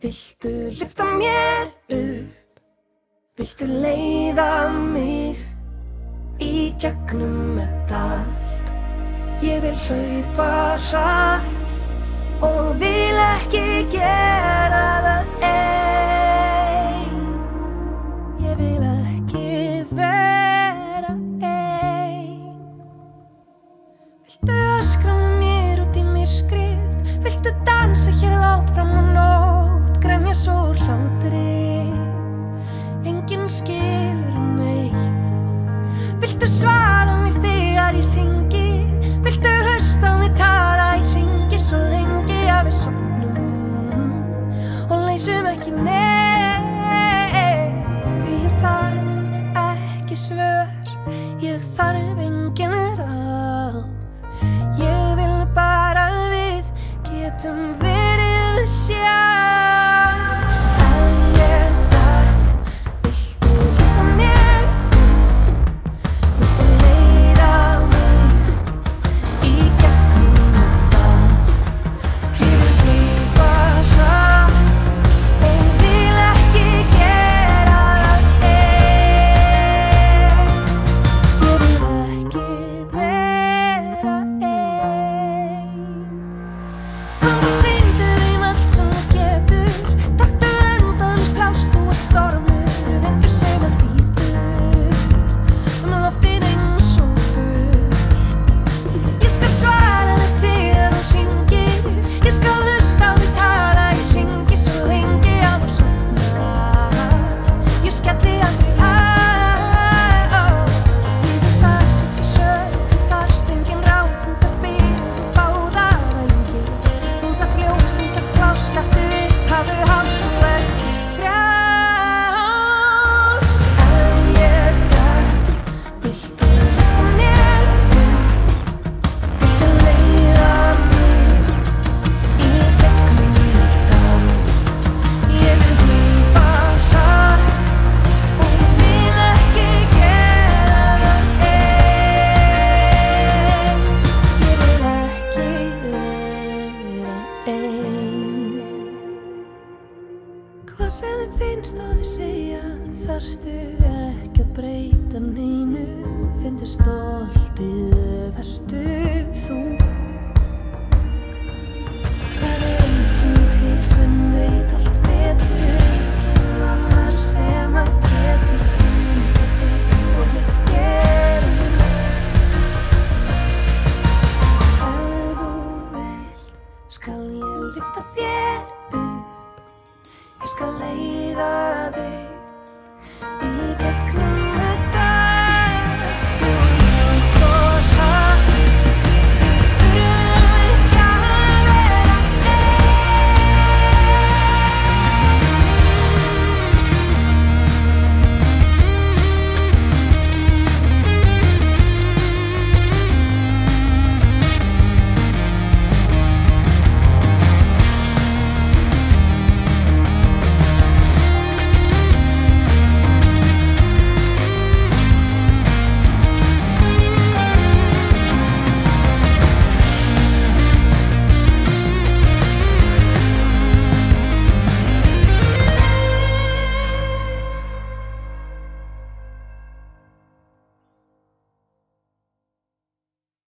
Viltu lyfta mér upp? Viltu leiða mig í gegnum þetta allt? Ég vil hlaupa hratt og vil ekki gera það ein. Ég vil ekki vera ein. Viltu öskra með mér út í myrkrið? Viltu dansa hér lágt fram á nótt? Grenja svo úr hlátri, enginn skilur neitt. Viltu svara mér þegar ég hringi? Viltu hlusta á mig tala í hringi svo lengi að við sofnum og leysum ekki neitt? Því ég þarf ekki svör, ég þarf engin ráð. Ég vil bara að við getum verið við sjálf. Ef ég datt, viltu lyfta mér upp? Viltu leiða mig í gegnum þetta allt? Ég vil hlaupa hratt og vil ekki gera það ein. Ég vil ekki vera ein. Komdu sýndu þeim allt sem þú getur. Taktu endalaust pláss, þú ert stormur, vindur sem að þýtur loftin eins og fugl. Ég skal svara þér þegar þú hringir. Ég skal hlusta á þig tala í hringi svo lengi að þú sofnar. Ég skelli aldrei á. Þú þarft ekki svör, þú þarft engin ráð. Þú þarft byr og báða vængi. Þú þarft ljós, þú þarft pláss. Stattu upp, hafðu hátt, þú ert frjáls. Ef ég datt, viltu lyfta mér upp? Viltu leiða mig í gegnum þetta allt? Ég vil hlaupa hratt og vil ekki gera það ein. Ég vil ekki vera ein. Hvað sem þeim finnst og þau segja, þarftu ekki að breyta neinu. Finndu stoltið, vertu þú. Það enginn til sem veit allt betur, enginn annar sem að getur fundið þig og lyft þér upp. Ef þú vilt, skal ég lyfta þér upp. Ég skal leiða